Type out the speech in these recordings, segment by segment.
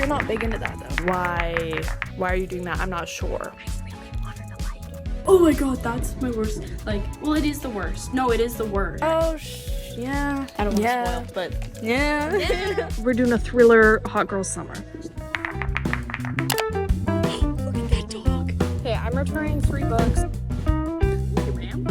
you're not big into that though. Why are you doing that? I'm not sure. I really want her to like it. Oh my god, that's my worst. Like, well, it is the worst. No, it is the worst. Oh, yeah. I don't want to spoil, but yeah. We're doing a thriller hot girl summer. look at that dog. Okay, I'm returning 3 books. You ran?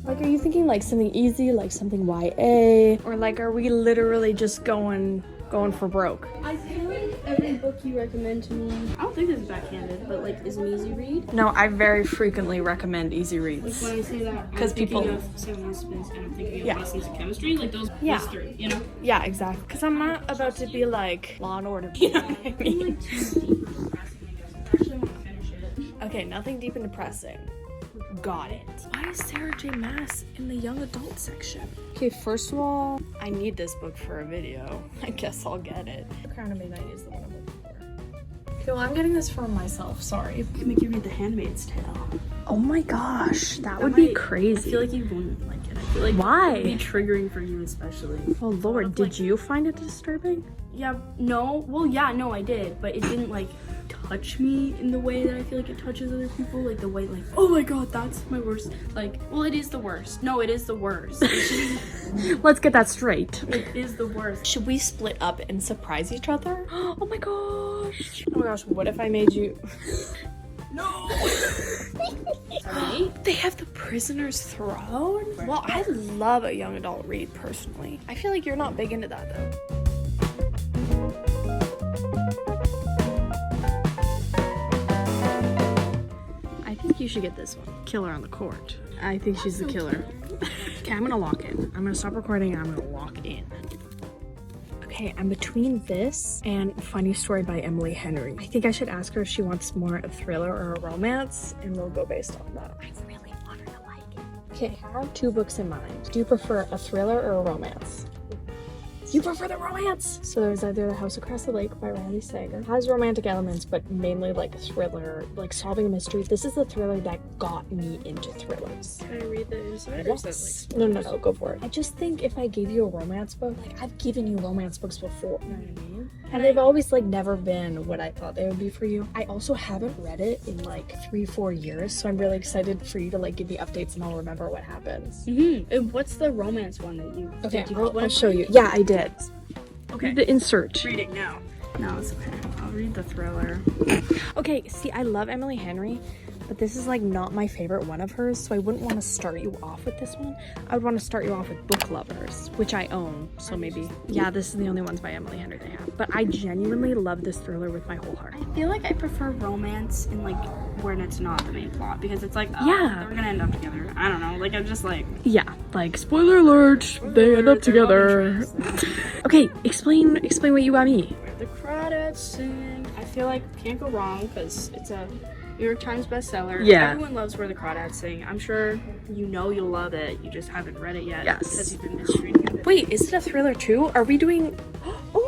Like, are you thinking like something easy, like something YA? Or like, are we literally just going for broke? I feel like every book you recommend to me, I don't think this is backhanded, but like, is an easy read. No, I very frequently recommend easy Like reads. when I say that, 'Cause I'm people- thinking of 7 Husbands and I'm thinking of Yeah. Lessons in Chemistry, like those Yeah. 3, you know? Yeah, exactly. Because I'm not about to be like Law and Order. You know what I mean? Like too deep and depressing, I guess. I actually want to finish it. Okay, nothing deep and depressing. Got it. Why is Sarah J. Maas in the young adult section? Okay, first of all, I need this book for a video. I guess I'll get it. Crown of Midnight is the one I'm looking for. Okay, well, I'm getting this for myself. Sorry. I can make you read The Handmaid's Tale. Oh my gosh, that would might- be crazy. I feel like you wouldn't like it. I feel like Why? it would be triggering for you especially. Oh Lord, did you find it disturbing? Yeah, no. Well, yeah, no, I did, but it didn't like touch me in the way that I feel like it touches other people. Like the way, like, oh my god, that's my worst. Like, well, it is the worst. No, it is the worst. Let's get that straight. It is the worst. Should we split up and surprise each other? Oh my gosh. Oh my gosh, what if I made you... No. Sorry. They have The Prisoner's Throne? Well, I love a young adult read personally. I feel like you're not big into that though. I think you should get this one. Killer on the Court. I think she's the killer. Okay, I'm gonna lock in. I'm gonna stop recording and I'm gonna lock in. Okay, I'm between this and Funny Story by Emily Henry. I think I should ask her if she wants more a thriller or a romance, and we'll go based on that. I really want her to like it. Okay, I have 2 books in mind. Do you prefer a thriller or a romance? You prefer the romance! So there's either The House Across the Lake by Riley Sager. It has romantic elements, but mainly like a thriller, like solving a mystery. This is the thriller that got me into thrillers. Can I read the inside? Or is that Yes. like... No, go for it. I just think if I gave you a romance book, like I've given you romance books before. You know what I mean? And they've always like never been what I thought they would be for you. I also haven't read it in like 3-4 years, so I'm really excited for you to like give me updates and I'll remember what happens. And what's the romance one that you... Okay, did you pick one? I'll show you. Yeah, I did. Okay. The insert. Reading now. No, it's okay. I'll read the thriller. Okay, see, I love Emily Henry, but this is like not my favorite one of hers, so I wouldn't want to start you off with this one. I would want to start you off with Book Lovers, which I own, so maybe. Yeah, this is the only ones by Emily Henry they have. But I genuinely love this thriller with my whole heart. I feel like I prefer romance in like when it's not the main plot, because it's like, oh, Yeah. they're gonna end up together. I don't know. Like, I'm just like, Yeah, like spoiler alert, they end up together. Okay, explain what you got me. The Crawdads sing. I feel like can't go wrong because it's a New York Times bestseller. Yeah. Everyone loves Where the Crawdads Sing. I'm sure you know you'll love it. You just haven't read it yet. Yes. Because you've been mistreating it. Wait, is it a thriller too? Are we doing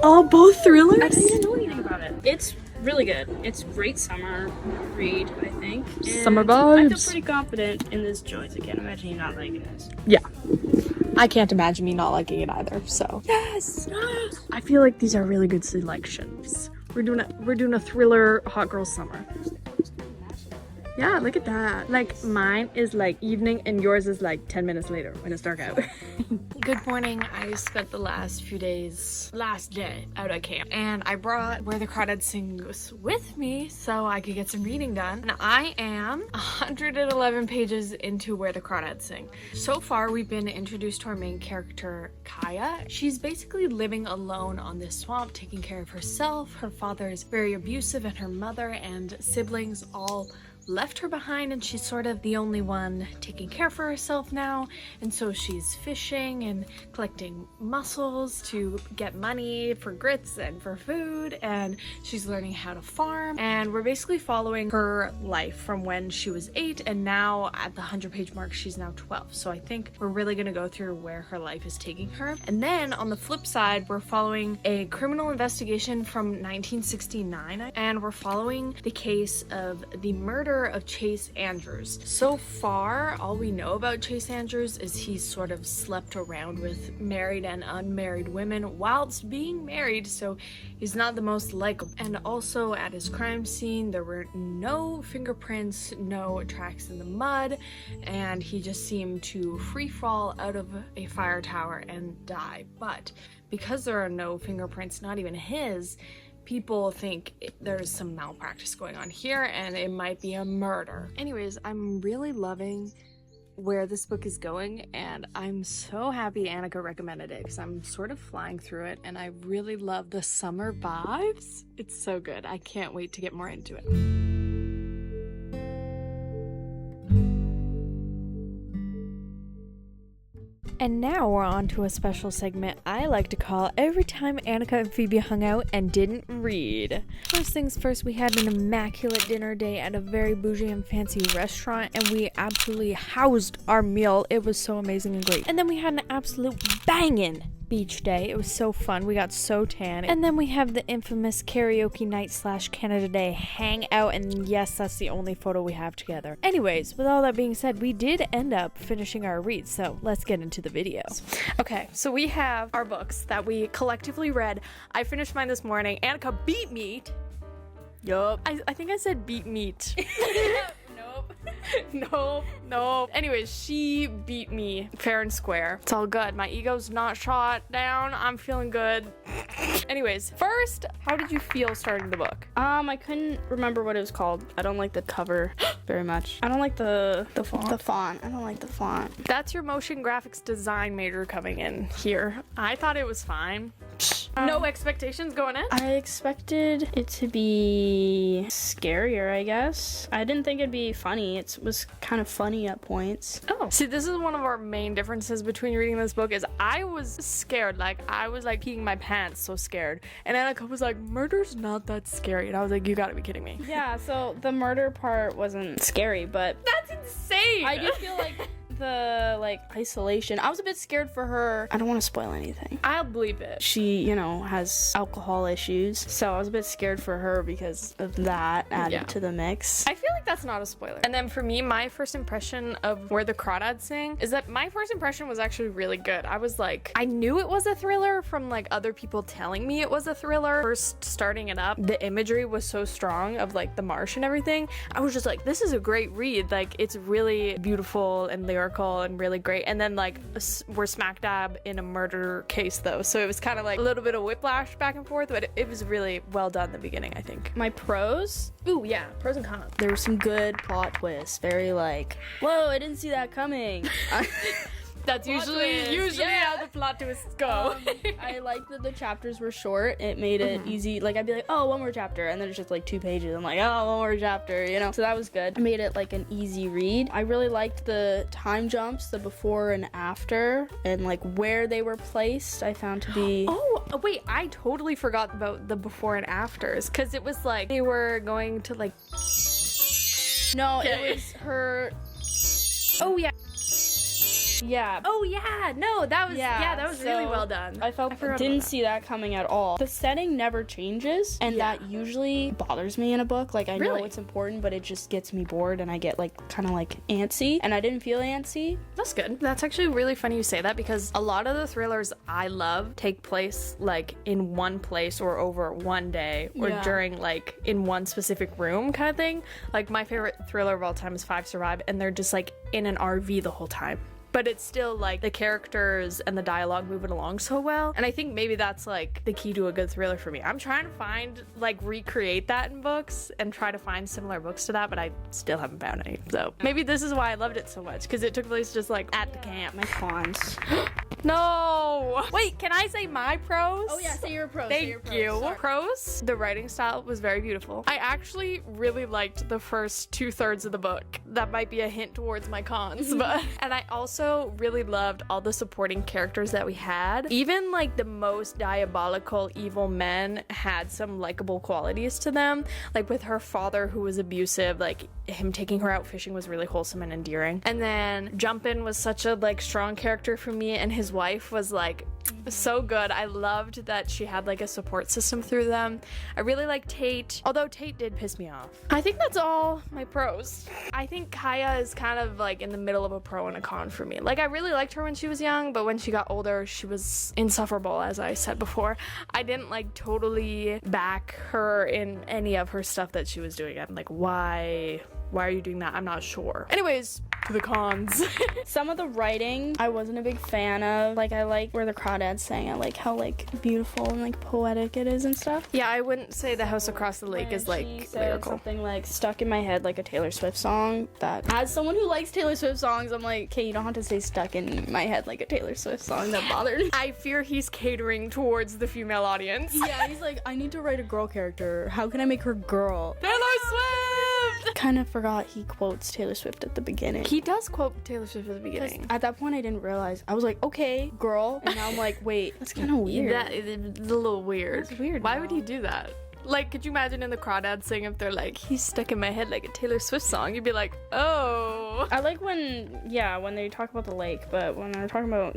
all both thrillers? I didn't even know anything about it. It's really good. It's great summer read, I think. And Summer I feel vibes. pretty confident in this choice. I can't imagine you not liking this. Yeah. I can't imagine me not liking it either, so. Yes! I feel like these are really good selections. We're doing a thriller hot girl summer. Yeah, look at that. Like mine is like evening and yours is like 10 minutes later when it's dark out. Good morning. I spent the last few days, last day out at camp, and I brought Where the Crawdads Sing with me so I could get some reading done. And I am 111 pages into Where the Crawdads Sing. So far, we've been introduced to our main character, Kaya. She's basically living alone on this swamp, taking care of herself. Her father is very abusive, and her mother and siblings all left her behind, and she's sort of the only one taking care for herself now. And so she's fishing and collecting mussels to get money for grits and for food, and she's learning how to farm. And we're basically following her life from when she was 8, and now at the 100-page mark she's now 12. So I think we're really gonna go through where her life is taking her. And then on the flip side, we're following a criminal investigation from 1969, and we're following the case of the murder character of Chase Andrews. So far, all we know about Chase Andrews is he's sort of slept around with married and unmarried women whilst being married, so he's not the most likable. And also at his crime scene, there were no fingerprints, no tracks in the mud, and he just seemed to free fall out of a fire tower and die. But because there are no fingerprints, not even his, people think there's some malpractice going on here and it might be a murder. Anyways, I'm really loving where this book is going, and I'm so happy Annika recommended it because I'm sort of flying through it and I really love the summer vibes. It's so good. I can't wait to get more into it. And now we're on to a special segment I like to call Every Time Annika and Phoebe Hung Out and Didn't Read. First things first, we had an immaculate dinner day at a very bougie and fancy restaurant, and we absolutely housed our meal. It was so amazing and great. And then we had an absolute bangin' beach day. It was so fun. We got so tan. And then we have the infamous karaoke night / Canada Day hangout, and yes, that's the only photo we have together. Anyways, with all that being said, we did end up finishing our read, so let's get into the video. Okay, so we have our books that we collectively read. I finished mine this morning. Annika beat me. Yup. I think I said beat meat. Nope. Anyways, she beat me fair and square. It's all good. My ego's not shot down. I'm feeling good. Anyways, first, how did you feel starting the book? I couldn't remember what it was called. I don't like the cover very much. I don't like the font. The font. I don't like the font. That's your motion graphics design major coming in here. I thought it was fine. No expectations going in? I expected it to be scarier, I guess. I didn't think it'd be funny. It was kind of funny at points. Oh. See, this is one of our main differences between reading this book is I was scared. Like, I was like peeing my pants, so scared. And Annika was like, murder's not that scary. And I was like, you gotta be kidding me. Yeah, so the murder part wasn't scary, but that's insane. I do feel like the isolation. I was a bit scared for her. I don't want to spoil anything. I'll believe it. She, has alcohol issues, so I was a bit scared for her because of that added to the mix. I feel like that's not a spoiler. And then for me, my first impression of where the Crawdads sing is that my first impression was actually really good. I was like, I knew it was a thriller from like other people telling me it was a thriller. First starting it up, the imagery was so strong of like the marsh and everything. I was just like, this is a great read. Like, it's really beautiful and lyrical and really great. And then like we're smack dab in a murder case though, so it was kind of like a little bit of whiplash back and forth, but it was really well done in the beginning, I think. My pros? Ooh, yeah, pros and cons. There were some good plot twists. Very like, whoa, I didn't see that coming. That's usually how the plot twists go. I liked that the chapters were short. It made it easy. Like, I'd be like, oh, one more chapter, and then it's just like 2 pages. I'm like, oh, one more chapter, So that was good. I made it like an easy read. I really liked the time jumps, the before and after, and like where they were placed. I found to be. Oh wait, I totally forgot about the before and afters, because it was like they were going to like. No, it was her. Oh yeah. Yeah. Oh yeah. No, that was really well done. I didn't see that coming at all. The setting never changes, and that usually bothers me in a book. Like, I know it's important, but it just gets me bored, and I get like kind of like antsy, and I didn't feel antsy. That's good. That's actually really funny you say that, because a lot of the thrillers I love take place like in one place or over one day or during like in one specific room kind of thing. Like, my favorite thriller of all time is 5 Survive, and they're just like in an RV the whole time. But it's still like the characters and the dialogue moving along so well. And I think maybe that's like the key to a good thriller for me. I'm trying to find, like, recreate that in books and try to find similar books to that, but I still haven't found any. So maybe this is why I loved it so much, because it took place just like at the camp. My cons. No! Wait, can I say my pros? Oh yeah, say your pros. Thank you. Sorry. Pros, the writing style was very beautiful. I actually really liked the first 2/3 of the book. That might be a hint towards my cons, but. And I also really loved all the supporting characters that we had. Even like the most diabolical evil men had some likable qualities to them. Like with her father, who was abusive, like him taking her out fishing was really wholesome and endearing. And then Jumpin was such a like strong character for me, and his wife was like So good. I loved that she had like a support system through them. I really like Tate, although Tate did piss me off. I think that's all my pros. I think Kaya is kind of like in the middle of a pro and a con for me. Like, I really liked her when she was young, but when she got older, she was insufferable, as I said before. I didn't like totally back her in any of her stuff that she was doing. I'm like, why are you doing that? I'm not sure. Anyways, to the cons. Some of the writing I wasn't a big fan of. Like, I like where the Crawdads sang. I like how like beautiful and like poetic it is and stuff. Yeah, I wouldn't say The House Across the Lake When is like she said lyrical. something like stuck in my head like a Taylor Swift song. That, as someone who likes Taylor Swift songs, I'm like, okay, you don't have to say stuck in my head like a Taylor Swift song. That bothered me. I fear he's catering towards the female audience. Yeah, he's like, I need to write a girl character. How can I make her girl? Taylor Swift! Kind of forgot he quotes Taylor Swift at the beginning. He does quote Taylor Swift at the beginning. At that point, I didn't realize. I was like, okay, girl. And now I'm like, wait, that's kind of weird. That is a little weird. That's weird Why now. would he do that? Like, could you imagine in the Crawdads thing if they're like, he's stuck in my head like a Taylor Swift song? You'd be like, oh. I like when they talk about the lake, but when they're talking about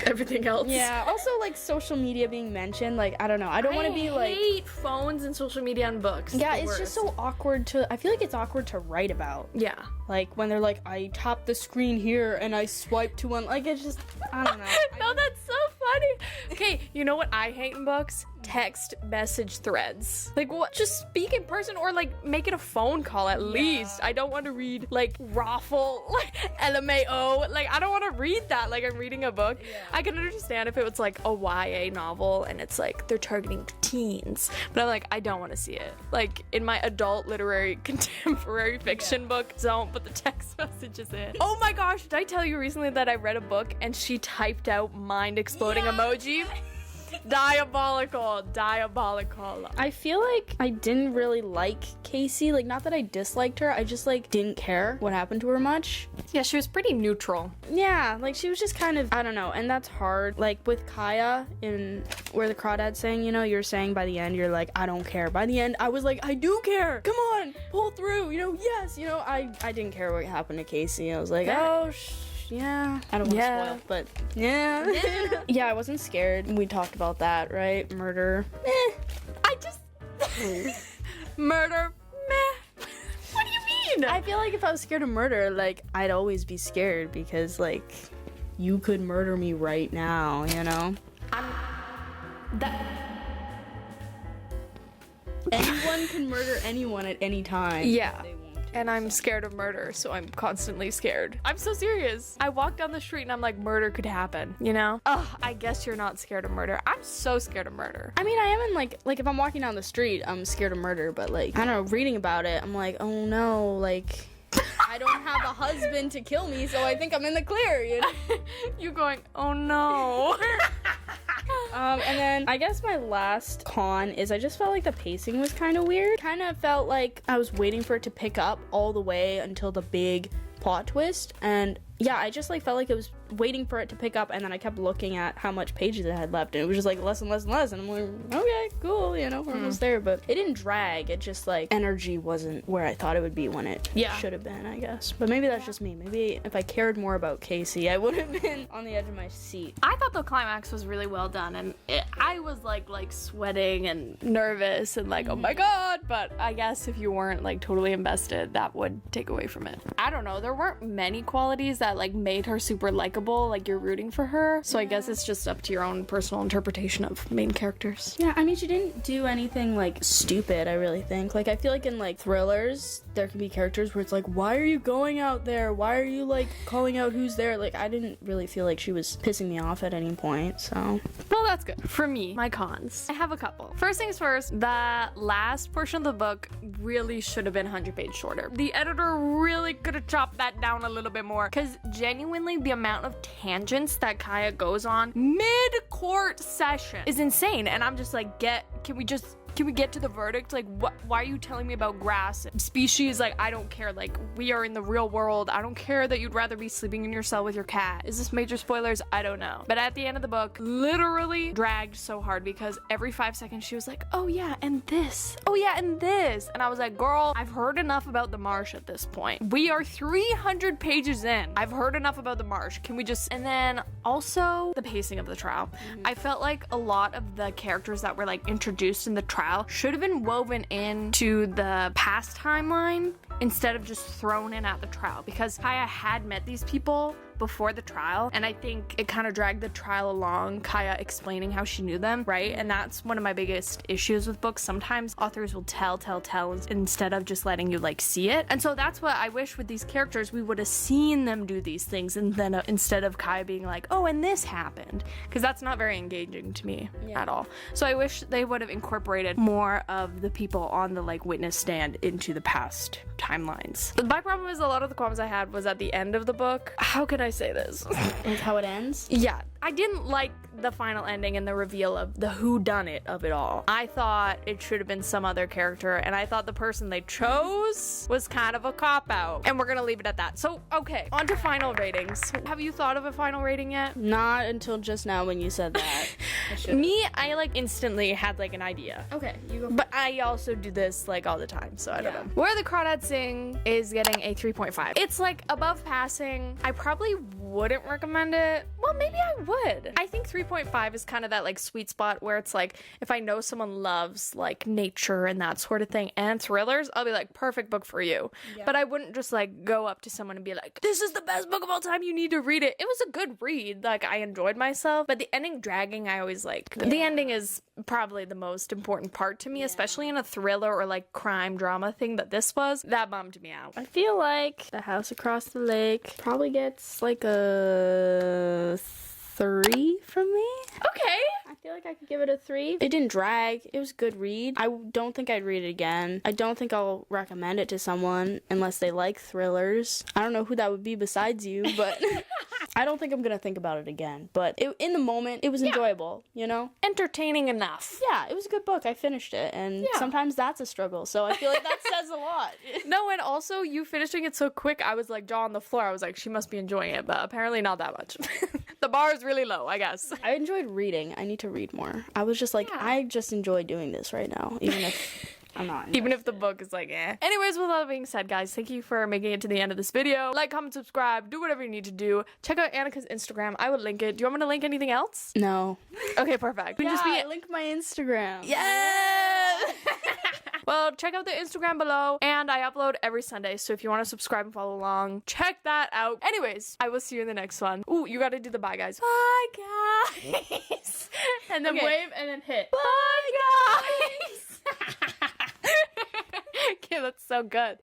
Everything else. yeah, also like social media being mentioned, like I don't know, I don't want to be like, I hate phones and social media and books. yeah, The it's just worst. so awkward to. I feel like it's awkward to write about. Yeah. Like when they're like, I tapped the screen here and I swiped to one. Like it's just, I don't know. No, that's so funny. Okay, you know what I hate in books? Text message threads. Like, what? Just speak in person or like make it a phone call at least. I don't want to read like raffle, like LMAO. Like, I don't want to read that like I'm reading a book. I can understand if it was like a YA novel and it's like they're targeting teens, but I'm like, I don't want to see it. Like in my adult literary contemporary fiction book, don't put the text messages in. Oh my gosh, did I tell you recently that I read a book and she typed out mind exploding emoji? Diabolical. I feel like I didn't really like Casey. Like, not that I disliked her, I just like didn't care what happened to her much. Yeah, she was pretty neutral. Yeah, like she was just kind of, I don't know, and that's hard. Like with Kaya in where the Crawdads saying, you know, you're saying by the end, you're like, I don't care. By the end, I was like, I do care. Come on, pull through. You know, yes. You know, I didn't care what happened to Casey. I was like, oh, yeah. I don't want to spoil, but yeah. Yeah, I wasn't scared. We talked about that, right? Murder. I just murder. Meh. What do you mean? I feel like if I was scared of murder, like I'd always be scared because like you could murder me right now, you know? Anyone can murder anyone at any time. Yeah. They won't. And I'm scared of murder, so I'm constantly scared. I'm so serious. I walk down the street and I'm like, murder could happen, you know? Ugh, I guess you're not scared of murder. I'm so scared of murder. I mean, I am in like if I'm walking down the street, I'm scared of murder, but like, I don't know, reading about it, I'm like, oh no, like, I don't have a husband to kill me, so I think I'm in the clear, you know? You going, oh no. And then I guess my last con is I just felt like the pacing was kind of weird. Kind of felt like I was waiting for it to pick up all the way until the big plot twist, and yeah, I just like felt like it was waiting for it to pick up, and then I kept looking at how much pages it had left, and it was just like less and less and less, and I'm like, okay, cool, you know, we're almost there. But it didn't drag. It just like energy wasn't where I thought it would be when it should have been, I guess. But maybe that's just me. Maybe if I cared more about Casey, I would have been on the edge of my seat. I thought the climax was really well done, and I was like sweating and nervous and like, oh my god. But I guess if you weren't like totally invested, that would take away from it. I don't know, there weren't many qualities that like made her super likable, like you're rooting for her. So I guess it's just up to your own personal interpretation of main characters. Yeah, I mean, she didn't do anything like stupid, I really think. Like, I feel like in like thrillers, there can be characters where it's like, why are you going out there? Why are you like calling out who's there? Like, I didn't really feel like she was pissing me off at any point, so. Well, that's good. For me, my cons, I have a couple. First things first, the last portion of the book really should have been 100 pages shorter. The editor really could have chopped that down a little bit more, because genuinely the amount of tangents that Kaya goes on mid-court session is insane, and I'm just like, can we just Can we get to the verdict? Like, why are you telling me about grass and species? Like, I don't care. Like, we are in the real world. I don't care that you'd rather be sleeping in your cell with your cat. Is this major spoilers? I don't know. But at the end of the book, literally dragged so hard because every 5 seconds she was like, oh yeah, and this. Oh yeah, and this. And I was like, girl, I've heard enough about the marsh at this point. We are 300 pages in. I've heard enough about the marsh. Can we just... And then also the pacing of the trial. I felt like a lot of the characters that were like introduced in the trial should have been woven into the past timeline instead of just thrown in at the trial, because Kaya had met these people before the trial, and I think it kind of dragged the trial along, Kaya explaining how she knew them, right? And that's one of my biggest issues with books. Sometimes authors will tell instead of just letting you like see it. And so that's what I wish with these characters, we would have seen them do these things, and then instead of Kaya being like, oh, and this happened, because that's not very engaging to me at all. So I wish they would have incorporated more of the people on the like witness stand into the past timelines. But my problem is a lot of the qualms I had was at the end of the book. How could I say this? Is how it ends? Yeah, I didn't like the final ending and the reveal of the whodunit of it all. I thought it should have been some other character, and I thought the person they chose was kind of a cop-out. And we're gonna leave it at that. So, okay, on to final ratings. Have you thought of a final rating yet? Not until just now when you said that. I like instantly had like an idea. Okay, you go. But I also do this like all the time, so I don't know. Where the Crawdads Sing is getting a 3.5. It's like above passing. I probably wouldn't recommend it. Well, maybe I would. I think 3.5 is kind of that like sweet spot where it's like, if I know someone loves like nature and that sort of thing and thrillers, I'll be like, perfect book for you. Yeah. But I wouldn't just like go up to someone and be like, this is the best book of all time, you need to read it. It was a good read. Like, I enjoyed myself, but the ending dragging, I always like. Yeah. The ending is probably the most important part to me, especially in a thriller or like crime drama thing that this was. That bummed me out. I feel like The House Across the Lake probably gets like a 3 from me. Okay. I feel like I could give it a 3. It didn't drag. It was a good read. I don't think I'd read it again. I don't think I'll recommend it to someone unless they like thrillers. I don't know who that would be besides you, but I don't think I'm gonna think about it again. But in the moment, it was enjoyable, you know? Entertaining enough. Yeah, it was a good book. I finished it, and sometimes that's a struggle. So I feel like that says a lot. No, and also you finishing it so quick, I was like jaw on the floor. I was like, she must be enjoying it, but apparently not that much. The bar is really low, I guess. I enjoyed reading. I need to read more. I was just like, I just enjoy doing this right now, even if I'm not invested. Even if the book is like, eh. Anyways, with all that being said, guys, thank you for making it to the end of this video. Like, comment, subscribe, do whatever you need to do. Check out Annika's Instagram. I would link it. Do you want me to link anything else? No. Okay, perfect. I link my Instagram. Yeah. Well, check out the Instagram below, and I upload every Sunday, so if you want to subscribe and follow along, check that out. Anyways, I will see you in the next one. Ooh, you gotta do the bye, guys. Bye, guys. And then wave, and then hit. Bye, guys. Okay, that's so good.